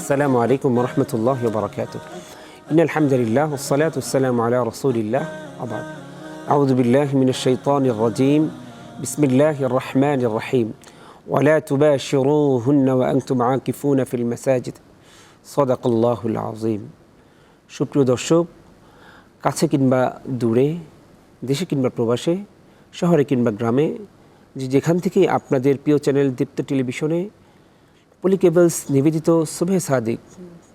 السلام عليكم ورحمة الله وبركاته. إن الحمد لله والصلاة والسلام على رسول الله وبعد. أعوذ بالله من الشيطان الرجيم. بسم الله الرحمن الرحيم. ولا تباشروهن وأنتم عاكفون في المساجد. صدق الله العظيم. সুপ্রিয় দর্শক, কাছে কিংবা দূরে, দেশে কিংবা প্রবাসে, শহরে কিংবা গ্রামে, যেখান থেকেই আপনাদের প্রিয় চ্যানেল দীপ্ত টেলিভিশনে পলিকেবলস নিবেদিত সুবহে সাদিক,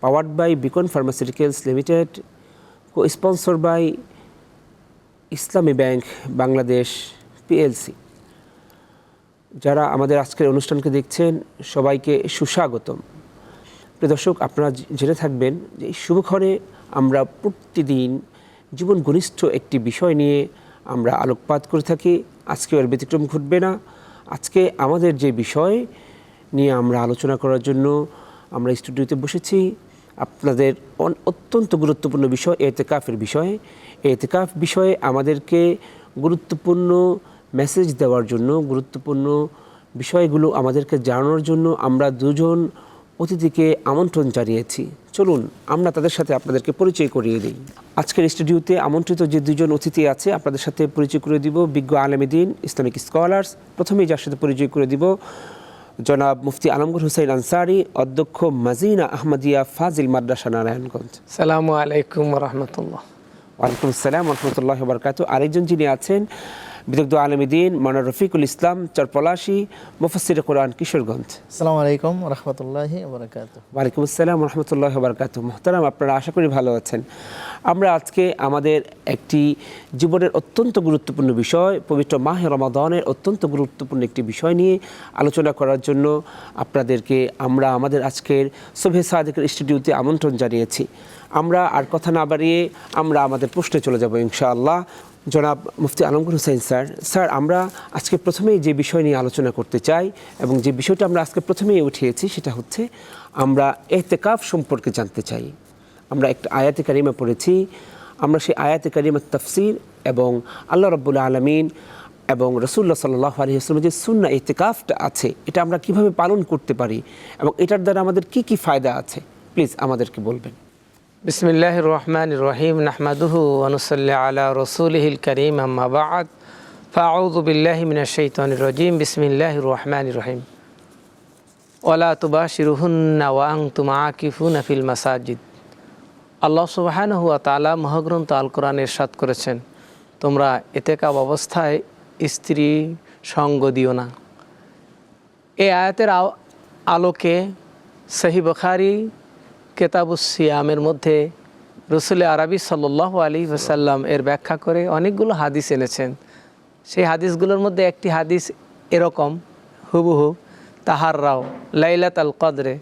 powered by Beacon pharmaceuticals limited, co sponsor by Islami bank Bangladesh PLC, যারা আমাদের আজকের অনুষ্ঠানকে দেখছেন সবাইকে সুস্বাগতম। প্রিয় দর্শক, আপনারা জেনে থাকবেন যে এই শুভক্ষণে আমরা প্রতিদিন জীবন ঘনিষ্ঠ একটি বিষয় নিয়ে আমরা আলোকপাত করে থাকি। আজকে এর ব্যতিক্রম ঘটবে না। আজকে আমাদের যে বিষয় নিয়ে আমরা আলোচনা করার জন্য আমরা স্টুডিওতে বসেছি, আপনাদের অত্যন্ত গুরুত্বপূর্ণ বিষয় এতেকাফের বিষয়। এতেকাফ বিষয়ে আমাদেরকে গুরুত্বপূর্ণ মেসেজ দেওয়ার জন্য, গুরুত্বপূর্ণ বিষয়গুলো আমাদেরকে জানানোর জন্য আমরা দুজন অতিথিকে আমন্ত্রণ জানিয়েছি। চলুন আমরা তাদের সাথে আপনাদেরকে পরিচয় করিয়ে দিই। আজকের স্টুডিওতে আমন্ত্রিত যে দুজন অতিথি আছে আপনাদের সাথে পরিচয় করে দিব বিজ্ঞ আলেমে দ্বীন, ইসলামিক স্কলার্স। প্রথমেই যার সাথে পরিচয় করে দিব জনাব মুফতি আলমগীর হুসাইন আনসারী, অধ্যক্ষ মাজিনা আহমদিয়া ফাজিল মাদ্রাসা নারায়ণগঞ্জ। আসসালামু আলাইকুম ওয়া রাহমাতুল্লাহ। ওয়ালাইকুম আসসালাম ওয়া রাহমাতুল্লাহি ওয়া বারাকাতুহু। আরেকজন যিনি আছেন বিদগ্ধ আলেমে দ্বীন মাওলানা রফিকুল ইসলাম চরপলাশী, মুফাসসির কোরআন, কিশোরগঞ্জ। আসসালামু আলাইকুম ওয়া রাহমাতুল্লাহি ওয়া বারাকাতুহু। ওয়ালাইকুম আসসালাম ওয়া রাহমাতুল্লাহি ওয়া বারাকাতুহু। মুহতারাম, আপনারা আশা করি ভালো আছেন। আমরা আজকে আমাদের একটি জীবনের অত্যন্ত গুরুত্বপূর্ণ বিষয়, পবিত্র মাহে রমাদানের অত্যন্ত গুরুত্বপূর্ণ একটি বিষয় নিয়ে আলোচনা করার জন্য আপনাদেরকে আমরা আমাদের আজকের সুবহে সাদিকের স্টুডিওতে আমন্ত্রণ জানিয়েছি। আমরা আর কথা না বাড়িয়ে আমরা আমাদের প্রশ্নে চলে যাব ইনশাআল্লাহ। জনাব মুফতি আলমগীর হুসাইন স্যার, আমরা আজকে প্রথমেই যে বিষয় নিয়ে আলোচনা করতে চাই এবং যে বিষয়টা আমরা আজকে প্রথমেই উঠিয়েছি সেটা হচ্ছে আমরা ইতিকাফ সম্পর্কে জানতে চাই। আমরা একটা আয়াতে কারিমা পড়েছি, আমরা সেই আয়াতে কারিমার তাফসির এবং আল্লাহ রাব্বুল আলামিন এবং রাসূলুল্লাহ সাল্লাল্লাহু আলাইহি ওয়াসাল্লামের যে সুন্নাহ ইতিকাফটা আছে এটা আমরা কিভাবে পালন করতে পারি এবং এটার দ্বারা আমাদের কি কি ফায়দা আছে, প্লিজ আমাদেরকে বলবেন। বিসমিল্লাহির রহমানির রহিম। নাহমাদুহু ওয়া নুসাল্লি আলা রাসূলিহিল কারীম, আম্মা বা'দ। ফাআউযু বিল্লাহি মিনাশ শাইতানির রাজীম। বিসমিল্লাহির রহমানির রহিম। ওয়ালা তুবাশিরুহুন্না ওয়া আনতুম আকিফুনা ফিল মাসাজিদ। আল্লাহ সুবহানাহু ওয়া তাআলা মহাগ্রন্থ আল কোরআনে ইরশাদ করেছেন, তোমরা ইতিকাফ অবস্থায় স্ত্রী সঙ্গ দিও না। এই আয়াতের আলোকে সহিহ বুখারী কেতাবুস সিয়ামের মধ্যে রসুল আরবি সাল্লাল্লাহু আলাইহি ওয়াসাল্লাম এর ব্যাখ্যা করে অনেকগুলো হাদিস এনেছেন। সেই হাদিসগুলোর মধ্যে একটি হাদিস এরকম হুবহু, তাহাররাও লাইলাতুল কদরে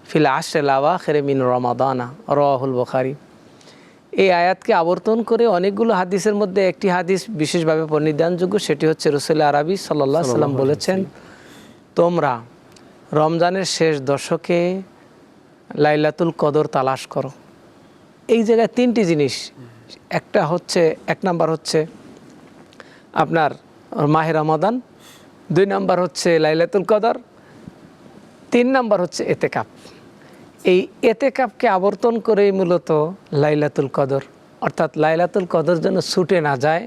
ফিল আশরিল আওয়াখির মিন রমাদানা, রাওয়াহুল বুখারী। এই আয়াতকে আবর্তন করে অনেকগুলো হাদিসের মধ্যে একটি হাদিস বিশেষভাবে পরিনিধানযোগ্য, সেটি হচ্ছে রসুল আরবি সাল্লাল্লাহু আলাইহি ওয়াসাল্লাম বলেছেন, তোমরা রমজানের শেষ দশকে লাইলাতুল কদর তালাশ করো। এই জায়গায় তিনটি জিনিস, একটা হচ্ছে, এক নাম্বার হচ্ছে আপনার মাহে রমাদান, দুই নাম্বার হচ্ছে লাইলাতুল কদর, তিন নাম্বার হচ্ছে ইতিকাফ। এই ইতিকাফকে আবর্তন করেই মূলত লাইলাতুল কদর, অর্থাৎ লাইলাতুল কদর যেন ছুটে না যায়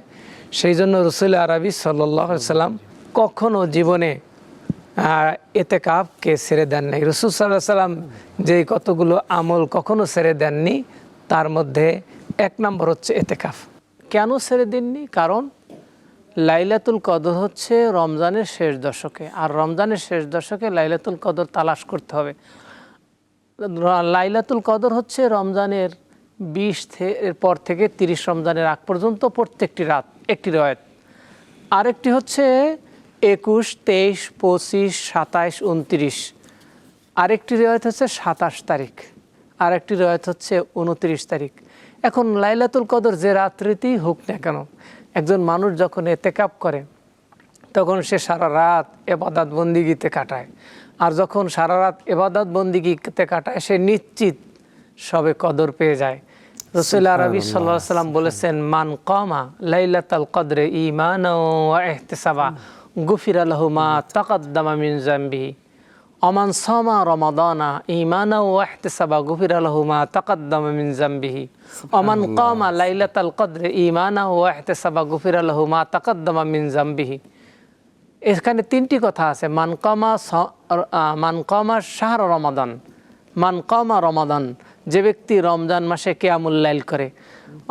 সেই জন্য রাসূল আরবি সাল্লাল্লাহু আলাইহি ওয়াসাল্লাম কখনো জীবনে ইতিকাফকে ছেড়ে দেন নাই। রাসূল সাল্লাল্লাহু আলাইহি ওয়াসাল্লাম যে কতগুলো আমল কখনো ছেড়ে দেননি তার মধ্যে এক নম্বর হচ্ছে ইতিকাফ। কেন ছেড়ে দেননি? কারণ লাইলাতুল কদর হচ্ছে রমজানের শেষ দশকে, আর রমজানের শেষ দশকে লাইলাতুল কদর তালাশ করতে হবে। লাইলাতুল কদর হচ্ছে রমজানের 20 পর থেকে 30 রমজানের আগ পর্যন্ত প্রত্যেকটি রাত একটি রয়াত। আরেকটি হচ্ছে 21, 23, 25, 27, 29। আরেকটি রিওয়ায়াত হচ্ছে 27 তারিখ, আরেকটি রিওয়ায়াত হচ্ছে 29 তারিখ। এখন লাইলাতুল কদর যে রাত্রিতেই হোক না কেন, একজন মানুষ যখন ইতিকাফ করে তখন সে সারা রাত ইবাদত বন্দিগিতে কাটায়, আর যখন সারা রাত ইবাদত বন্দিগিতে কাটায় সে নিশ্চিত সবে কদর পেয়ে যায়। রাসূল আরবি সাল্লাল্লাহু আলাইহি ওয়াসাল্লাম বলেছেন, মান কামা লাইলাতুল কদরে ঈমানান ওয়া ইহতিসাবা গুফিরা লাহু মা তাকাদ্দামা মিন যামবিহি অমান সামা রমাদানা ঈমানা ওয়া ইহতিসাবা গুফিরা লাহু মা তাকাদ্দামা মিন যামবিহি অমান কামা লাইলাতাল কদর ঈমানা ওয়া ইহতিসাবা গুফিরা লাহু মা তাকাদ্দামা মিন যামবিহি। এখানে তিনটি কথা আছে, মান কামা শাহর রমাদান, মান কামা রমাদান, যে ব্যক্তি রমজান মাসে কিয়ামুল লাইল করে,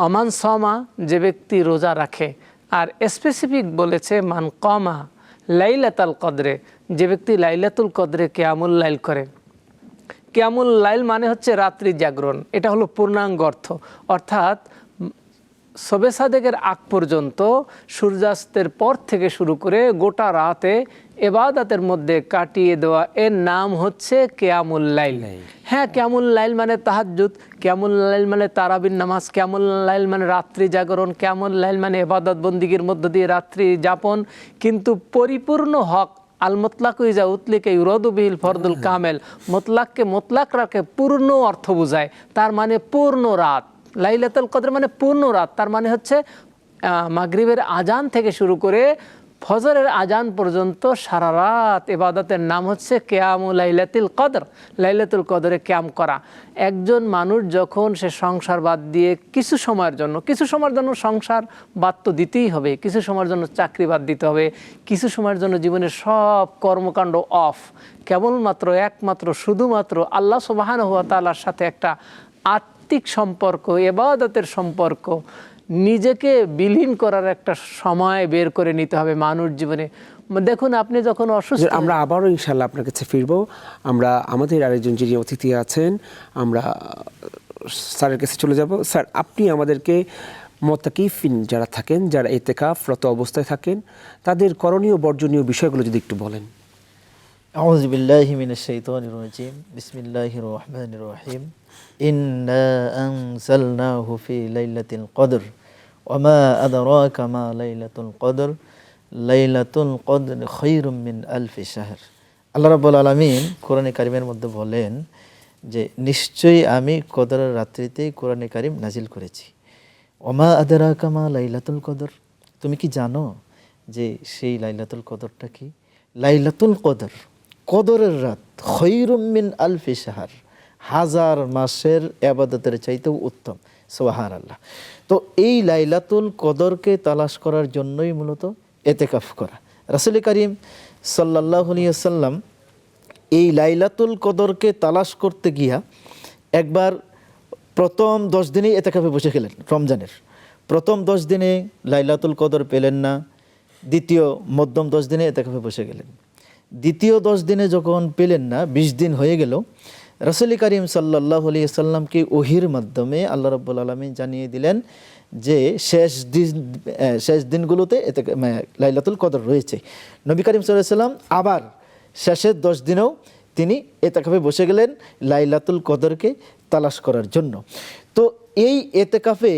অমান সামা, যে ব্যক্তি রোজা রাখে, আর স্পেসিফিক বলেছে মান কামা লাইলাতুল কদরে, যে ব্যক্তি লাইলাতুল কদরে কিয়ামুল লাইল করে। কিয়ামুল লাইল মানে হচ্ছে রাত্রি জাগরণ, এটা হলো পূর্ণাঙ্গ অর্থ, অর্থাৎ শবে সাদেকের আগ পর্যন্ত সূর্যাস্তের পর থেকে শুরু করে গোটা রাতে ইবাদতের মধ্যে কাটিয়ে দেওয়া, এর নাম হচ্ছে কিয়ামুল লাইল। হ্যাঁ, কিয়ামুল লাইল মানে তাহাজ্জুদ, কিয়ামুল লাইল মানে তারাবির নামাজ, কিয়ামুল লাইল মানে রাত্রি জাগরণ, কিয়ামুল লাইল মানে ইবাদত বন্দিগির মধ্য দিয়ে রাত্রি যাপন, কিন্তু পরিপূর্ণ হক আল মোতলাকু ইজা উতলিকা ইউরাদু বিহিল ফরদুল কামেল, মোতলাককে মোতলাক রাখে পূর্ণ অর্থ বোঝায়, তার মানে পূর্ণ রাত। লাইলাতুল কদর মানে পূর্ণ রাত, তার মানে হচ্ছে মাগরিবের আজান থেকে শুরু করে ফজরের আজান পর্যন্ত সারা রাত ইবাদতের নাম হচ্ছে কিয়ামুল লাইলাতুল কদর, লাইলাতুল কদরে কিয়াম করা। একজন মানুষ যখন সে সংসার বাদ দিয়ে কিছু সময়ের জন্য সংসার বাদ তো দিতেই হবে, কিছু সময়ের জন্য চাকরি বাদ দিতে হবে, কিছু সময়ের জন্য জীবনের সব কর্মকাণ্ড অফ, কেবলমাত্র একমাত্র শুধুমাত্র আল্লাহ সুবহানাহু ওয়া তাআলার সাথে একটা আত্মিক সম্পর্ক, ইবাদতের সম্পর্ক, নিজেকে বিলীন করার একটা সময় বের করে নিতে হবে মানুষ জীবনে। দেখুন, আপনি যখন অসুস্থ, আমরা আবারও ইনশাআল্লাহ আপনার কাছে ফিরবো। আমরা আমাদের আরেকজন যিনি অতিথি আছেন, আমরা স্যারের কাছে চলে যাব। স্যার, আপনি আমাদেরকে মুতাকিফিন যারা থাকেন, যারা ইতিকাফরত অবস্থায় থাকেন, তাদের করণীয় বর্জনীয় বিষয়গুলো যদি একটু বলেন। আউযু বিল্লাহি মিনাশ শাইতানির রাজিম, বিসমিল্লাহির রহমানির রহিম। ইন্না আনজালনাহু ফি লাইলাতিল কদর ওয়া মা আদরাকা মা লাইলাতুল কদর লাইলাতুল কদর খায়রুম মিন আলফি শাহর। আল্লাহ রাব্বুল আলামিন কোরআনে কারিমের মধ্যে বলেন যে নিশ্চয়ই আমি কদরের রাত্রিতে কোরআনে কারিম নাজিল করেছি। ওয়া মা আদরাকা মা লাইলাতুল কদর, তুমি কি জানো যে সেই লাইলাতুল কদরটা কি? লাইলাতুল কদর, কদরের রাত, খায়রুম মিন আলফি শাহর, হাজার মাসের ইবাদতের চাইতেও উত্তম। সুবহানাল্লাহ। তো এই লাইলাতুল কদরকে তালাশ করার জন্যই মূলত ইতিকাফ করা। রাসূল করিম সাল্লাল্লাহু আলাইহি ওয়াসাল্লাম এই লাইলাতুল কদরকে তালাশ করতে গিয়া একবার প্রথম 10 দিনেই ইতিকাফে বসে গেলেন। রমজানের প্রথম 10 দিনে লাইলাতুল কদর পেলেন না, দ্বিতীয় মধ্যম 10 দিনে ইতিকাফে বসে গেলেন। দ্বিতীয় 10 দিনে যখন পেলেন না, 20 দিন হয়ে গেল, রাসূল করিম সাল্লাল্লাহু আলাইহি ওয়াসাল্লামকে ওহীর মাধ্যমে আল্লাহ রাব্বুল আলামিন জানিয়ে দিলেন যে শেষ দিনগুলোতে লাইলাতুল কদর রয়েছে। নবী করিম সাল্লাল্লাহু আলাইহি ওয়াসাল্লাম আবার শেষের 10 দিনেও তিনি ইতিকাফে বসে গেলেন লাইলাতুল কদরকে তালাশ করার জন্য। তো এই ইতিকাফে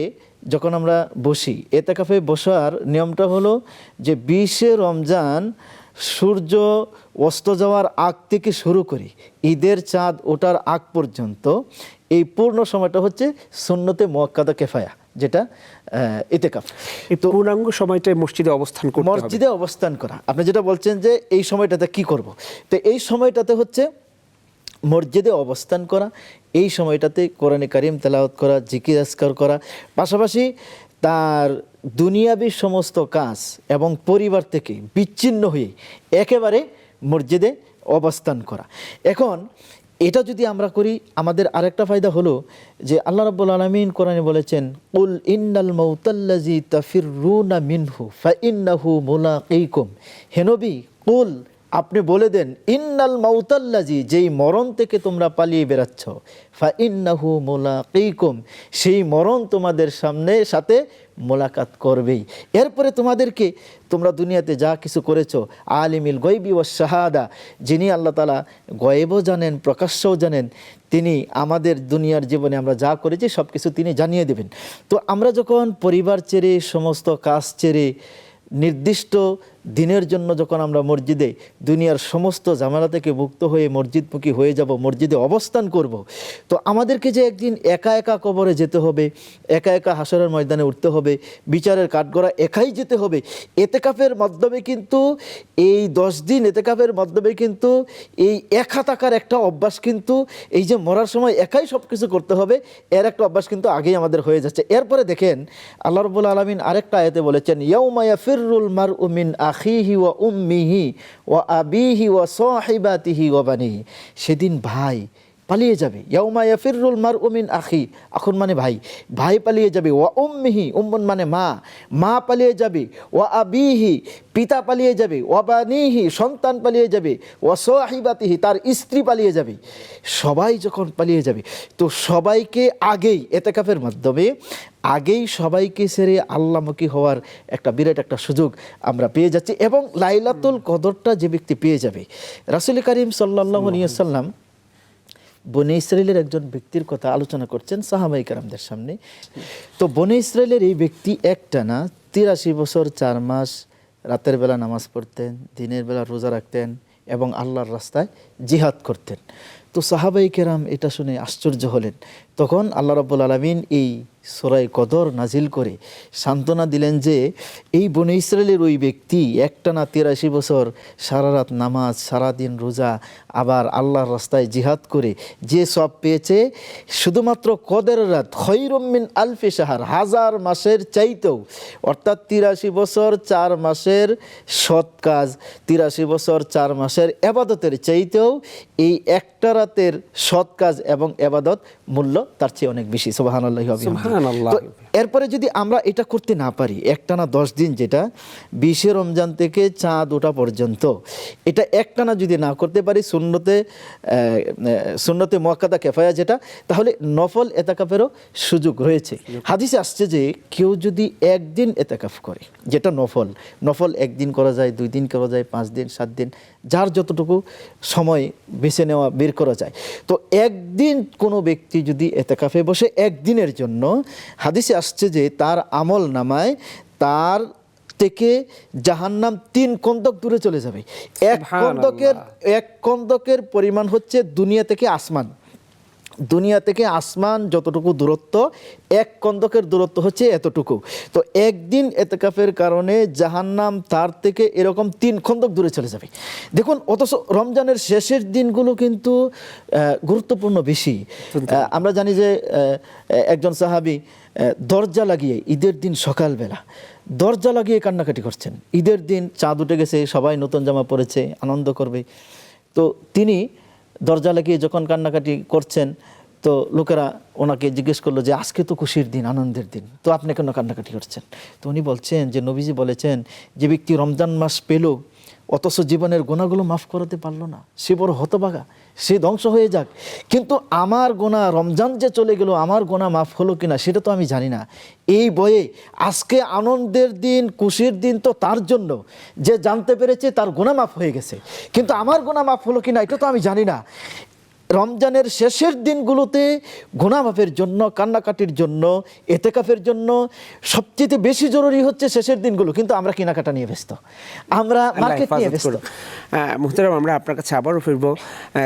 যখন আমরা বসি, ইতিকাফে বসার নিয়মটা হলো যে 20শে রমজান সূর্য অস্ত যাওয়ার আগ থেকে শুরু করে ঈদের চাঁদ ওঠার আগ পর্যন্ত এই পূর্ণ সময়টা হচ্ছে সুন্নতে মুআক্কাদা কিফায়া, যেটা ইতিকাফ। এই পূর্ণাঙ্গ সময়টায় মসজিদে অবস্থান করতে হবে। মসজিদে অবস্থান করা, আপনি যেটা বলছেন যে এই সময়টাতে কি করব, তো এই সময়টাতে হচ্ছে মসজিদে অবস্থান করা, এই সময়টাতে কোরআনে কারিম তেলাওয়াত করা, জিকির আজকার করা, পাশাপাশি তার দুনিয়াবী সমস্ত কাজ এবং পরিবার থেকে বিচ্ছিন্ন হয়ে একেবারে মসজিদে অবস্থান করা। এখন এটা যদি আমরা করি, আমাদের আরেকটা ফায়দা হলো যে আল্লাহ রাব্বুল আলামিন কোরআনে বলেছেন, কুল ইন্নাল মাউতাল্লাযী তাফিররুনা মিনহু ফাইন্নাহু মুলাকীকুম। হে নবী, কুল, আপনি বলে দেন, ইন্নাল মাউতাল্লাযী, যেই মরণ থেকে তোমরা পালিয়ে বেড়াচ্ছ, ফাইন্নাহু মুলাকীকুম, সেই মরণ তোমাদের সাথে মোলাকাত করবেই। এরপরে তোমরা দুনিয়াতে যা কিছু করেছো, আলিমিল গায়বি ওয়াশ শাহাদা, যিনি আল্লাহ তাআলা গায়বও জানেন প্রকাশ্যও জানেন, তিনি আমাদের দুনিয়ার জীবনে আমরা যা করেছি সব কিছু তিনি জানিয়ে দেবেন। তো আমরা যখন পরিবার ছেড়ে, সমস্ত কাজ ছেড়ে, নির্দিষ্ট দিনের জন্য যখন আমরা মসজিদে দুনিয়ার সমস্ত ঝামেলা থেকে মুক্ত হয়ে মসজিদমুখী হয়ে যাব, মসজিদে অবস্থান করব, তো আমাদেরকে যে একদিন একা একা কবরে যেতে হবে, একা একা হাসরের ময়দানে উঠতে হবে, বিচারের কাঠগড়া একাই যেতে হবে। এতেকাফের মাধ্যমে কিন্তু এই 10 দিন এতেকাফের মাধ্যমে কিন্তু এই একা থাকার একটা অভ্যাস কিন্তু, এই যে মরার সময় একাই সব কিছু করতে হবে, এর একটা অভ্যাস কিন্তু আগেই আমাদের হয়ে যাচ্ছে। এরপরে দেখেন আল্লাহ রাব্বুল আলামিন আরেকটা আয়াতে বলেছেন, ইয়াউমা ইয়াফিরুল মারউ মিন আখিহি ওয়া উম্মিহি ওয়া আবিহি ওয়া সাহিবাতিহি ওয়া বানিহি। সেদিন ভাই পালিয়ে যাবে। ইয়াউমা ইয়াফিরুল মারউ মিন আখি, আখুন মানে ভাই, ভাই পালিয়ে যাবে। ওয়া উম্মিহি, উম্মুন মানে মা, মা পালিয়ে যাবে। ওয়া আবিহি, পিতা পালিয়ে যাবে। ওয়া বানিহি, সন্তান পালিয়ে যাবে। ওয়া সাহিবাতিহি, তার স্ত্রী পালিয়ে যাবে। সবাই যখন পালিয়ে যাবে, তো সবাইকে আগেই এতেকাফের মাধ্যমে আগেই সবাইকে ছেড়ে আল্লাহমুখী হওয়ার একটা বিরাট একটা সুযোগ আমরা পেয়ে যাচ্ছি। এবং লাইলাতুল কদরটা যে ব্যক্তি পেয়ে যাবে, রাসূল করিম সাল্লাল্লাহু আলাইহি ওয়াসাল্লাম বনে ইসরায়েলের একজন ব্যক্তির কথা আলোচনা করছেন সাহাবায়ে কেরামদের সামনে। তো বনে ইসরায়েলের এই ব্যক্তি একটানা 83 বছর 4 মাস রাতের বেলা নামাজ পড়তেন, দিনের বেলা রোজা রাখতেন এবং আল্লাহর রাস্তায় জিহাদ করতেন। তো সাহাবায়ে কেরাম এটা শুনে আশ্চর্য হলেন। তখন আল্লাহ রাব্বুল আলামিন এই সূরা কদর নাজিল করে সান্ত্বনা দিলেন যে এই বনে ইসরায়েলের ওই ব্যক্তি একটানা 83 বছর সারা রাত নামাজ, সারাদিন রোজা, আবার আল্লাহর রাস্তায় জিহাদ করে যে সব পেয়েছে, শুধুমাত্র কদরের রাত খৈরুম মিন আলফি শাহর, 1000 মাসের চাইতেও, অর্থাৎ 83 বছর 4 মাসের সৎ কাজ, 83 বছর 4 মাসের এবাদতের চাইতেও এই একটা রাতের সৎ কাজ এবং এবাদত মূল্য তার চেয়ে অনেক বেশি। সুবহানাল্লাহি ওয়া বিহামদিহি। তো এরপরে যদি আমরা এটা করতে না পারি, একটানা 10 দিন, যেটা 20 রমজান থেকে চাঁদ ওঠা পর্যন্ত, এটা একটানা যদি না করতে পারি, সুন্নতে মুআক্কাদা কিফায়া যেটা, তাহলে নফল এতেকাফেরও সুযোগ রয়েছে। হাদিসে আসছে যে কেউ যদি একদিন এতেকাফ করে, যেটা নফল একদিন করা যায়, 2 দিন করা যায়, 5 দিন, 7 দিন, যার যতটুকু সময় বেছে নেওয়া বের করা যায়। তো একদিন কোনো ব্যক্তি যদি এতেকাফে বসে একদিনের জন্য, হাদিসে আসছে যে তার আমল নামায় তার থেকে জাহান্নাম 3 কন্দক দূরে চলে যাবে। এক কন্দকের পরিমাণ হচ্ছে দুনিয়া থেকে আসমান। দুনিয়া থেকে আসমান যতটুকু দূরত্ব, এক কন্দকের দূরত্ব হচ্ছে এতটুকু। তো একদিন এতেকাফের কারণে জাহান্নাম তার থেকে এরকম 3 খন্দক দূরে চলে যাবে। দেখুন, অথচ রমজানের শেষের দিনগুলো কিন্তু গুরুত্বপূর্ণ বেশি। আমরা জানি যে একজন সাহাবী দরজা লাগিয়ে ঈদের দিন সকালবেলা দরজা লাগিয়ে কান্নাকাটি করছেন। ঈদের দিন চাঁদ উঠে গেছে, সবাই নতুন জামা পরেছে, আনন্দ করবে। তো তিনি দরজা লাগিয়ে যখন কান্নাকাটি করছেন, তো লোকেরা ওনাকে জিজ্ঞেস করলো যে আজকে তো খুশির দিন, আনন্দের দিন, তো আপনি কেন কান্নাকাটি করছেন? তো উনি বলছেন যে নবীজি বলেছেন, যে ব্যক্তি রমজান মাস পেল অথচ জীবনের গুনাহগুলো মাফ করাতে পারলো না, সে বড় হতভাগা, সে ধ্বংস হয়ে যাক। কিন্তু আমার গুনাহ, রমজান যে চলে গেল, আমার গুনাহ মাফ হলো কিনা সেটা তো আমি জানি না। এই বয়ে আজকে আনন্দের দিন, খুশির দিন তো তার জন্য যে জানতে পেরেছে তার গুনাহ মাফ হয়ে গেছে, কিন্তু আমার গুনাহ মাফ হলো কিনা এটা তো আমি জানি না। রমজানের শেষের দিনগুলোতে গুনাহ মাফের জন্য, কান্নাকাটির জন্য, এতেকাফের জন্য সবচেয়ে বেশি জরুরি হচ্ছে শেষের দিনগুলো, কিন্তু আমরা কেনাকাটা নিয়ে ব্যস্ত, আমরা মার্কেট নিয়ে ব্যস্ত। মুহতারাম, আমরা আপনার কাছে আবারও ফিরব।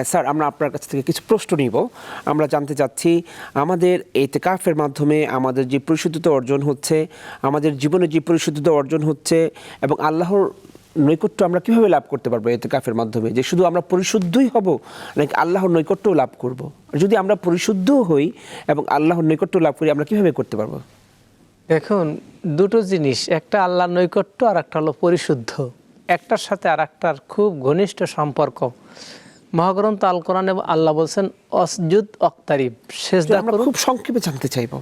স্যার, আমরা আপনার কাছ থেকে কিছু প্রশ্ন নিব। আমরা জানতে চাচ্ছি, আমাদের এতেকাফের মাধ্যমে আমাদের যে পরিশুদ্ধতা অর্জন হচ্ছে, আমাদের জীবনে যে পরিশুদ্ধতা অর্জন হচ্ছে, এবং আল্লাহর নৈকট্য আমরা কিভাবে লাভ করতে পারবো এতেকাফের মাধ্যমে? যে শুধু আমরা পরিশুদ্ধই হব, নাকি আল্লাহর নৈকট্য লাভ করব? যদি আমরা পরিশুদ্ধ হই এবং আল্লাহর নৈকট্য লাভ করি, আমরা কিভাবে করতে পারবো? দেখুন, দুটো জিনিস, একটা আল্লাহর নৈকট্য আর একটা হলো পরিশুদ্ধ। একটার সাথে আর একটার খুব ঘনিষ্ঠ সম্পর্ক। মহাগ্রন্থ আল কোরআনে আল্লাহ বলছেন অসজুদ অক্তারিব, সেজদা করুন। খুব সংক্ষেপে জানতে চাইবো,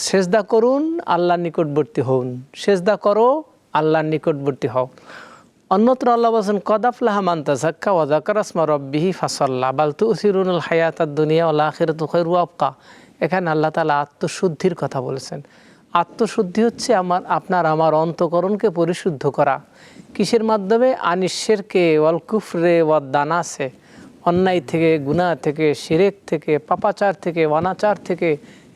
সেজদা করুন, আল্লাহর নিকটবর্তী হন। সেজদা করো, আল্লাহর নিকটবর্তী হও। অন্যত্র আল্লাহ বলছেন কদ আফলাহা মান তাযাক্কা ওয়া যাকারা ইসমা রাব্বিহি ফাসাল্লা বাল তুসিরুনাল হায়াতাদ দুনিয়া ওয়াল আখিরাতু খায়রুন ওয়া আবকা। এখানে আল্লাহ তাআলা আত্মশুদ্ধির কথা বলেছেন। আত্মশুদ্ধি হচ্ছে আপনার আমার অন্তঃকরণকে পরিশুদ্ধ করা। কিসের মাধ্যমে? আনিশিরকে ওয়াল কুফরে ওয়াদ দানাসে, অন্যায় থেকে, গুনাহ থেকে, শিরক থেকে, পাপাচার থেকে, অনাচার থেকে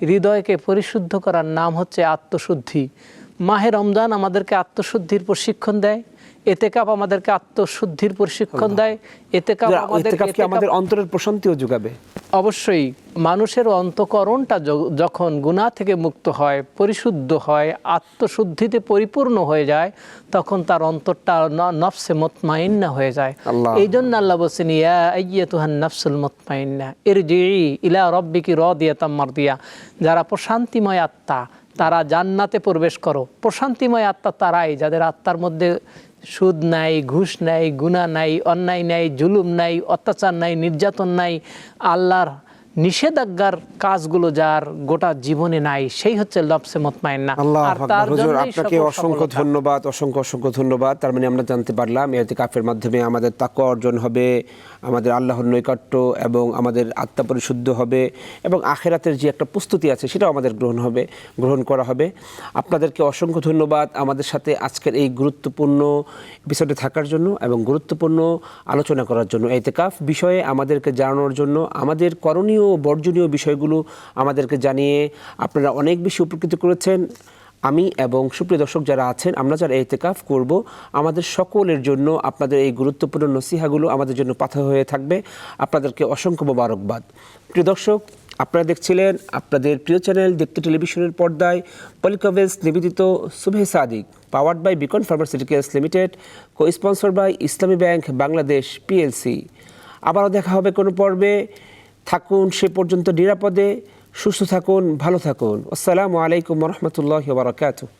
হৃদয়কে পরিশুদ্ধ করার নাম হচ্ছে আত্মশুদ্ধি। মাহে রমজান আমাদেরকে আত্মশুদ্ধির প্রশিক্ষণ দেয়, এতেকাফ আমাদেরকে আত্মশুদ্ধির প্রশিক্ষণ দেয়, এতেকাফ ইতিকাফ কি আমাদের অন্তরের প্রশান্তিও যোগাবে? অবশ্যই। মানুষের অন্তঃকরণটা যখন গুনাহ থেকে মুক্ত হয়, পরিশুদ্ধ হয়, আত্মশুদ্ধিতে পরিপূর্ণ হয়ে যায়, তখন তার অন্তরটা নফসে মুতমাইন্না হয়ে যায়। এই জন্য আল্লাহ বলছেন, ইয়া আইয়াতুহান নাফসুল মুতমাইন্না ইরজিই ইলা রাব্বিকি রাদিয়াতাম মারদিয়া। যারা প্রশান্তিময় আত্মা, তারা জান্নাতে প্রবেশ করো। প্রশান্তিময় আত্মা তারাই যাদের আত্মার মধ্যে সুদ নাই, ঘুষ নাই, গুনাহ নাই, অন্যায় নাই, জুলুম নাই, অত্যাচার নাই, নির্যাতন নাই, আল্লাহর নিষেধাজ্ঞার কাজগুলো যার গোটা জীবনে নাই, সেই হচ্ছে নফসে মুতমাইন্না। আর তার জন্য আপনাকে অসংখ্য ধন্যবাদ, অসংখ্য ধন্যবাদ। তার মানে আমরা জানতে পারলাম ইতিকাফের মাধ্যমে আমাদের তাকওয়া অর্জন হবে, আমাদের আল্লাহর নৈকট্য এবং আমাদের আত্মা পরিশুদ্ধ হবে, এবং আখিরাতের যে একটা প্রস্তুতি আছে সেটাও আমাদের গ্রহণ করা হবে। আপনাদেরকে অসংখ্য ধন্যবাদ আমাদের সাথে আজকের এই গুরুত্বপূর্ণ এপিসোডে থাকার জন্য এবং গুরুত্বপূর্ণ আলোচনা করার জন্য। ইতিকাফ বিষয়ে আমাদেরকে জানানোর জন্য, আমাদের করণীয় বর্জনীয় বিষয়গুলো আমাদেরকে জানিয়ে আপনারা অনেক বেশি উপকৃত করেছেন। আমি এবং সুপ্রিয় দর্শক যারা আছেন, আমরা যারা ইতিকাফ করব, আমাদের সকলের জন্য আপনাদের এই গুরুত্বপূর্ণ নসিহাগুলো আমাদের জন্য পাথর হয়ে থাকবে। আপনাদেরকে অসংখ্য মোবারকবাদ। প্রিয় দর্শক, আপনারা দেখছিলেন আপনাদের প্রিয় চ্যানেল দীপ্ত টেলিভিশনের পর্দায় পলিকভেজ নিবেদিত সুবহে সাদিক, powered by Beacon pharmaceuticals limited, co sponsor by Islami bank Bangladesh PLC. আবারও দেখা হবে কোনো পর্বে। থাকুন সে পর্যন্ত নিরাপদে, সুস্থ থাকুন, ভালো থাকুন। আসসালামু আলাইকুম ওয়া রাহমাতুল্লাহি ওয়া বারাকাতুহু।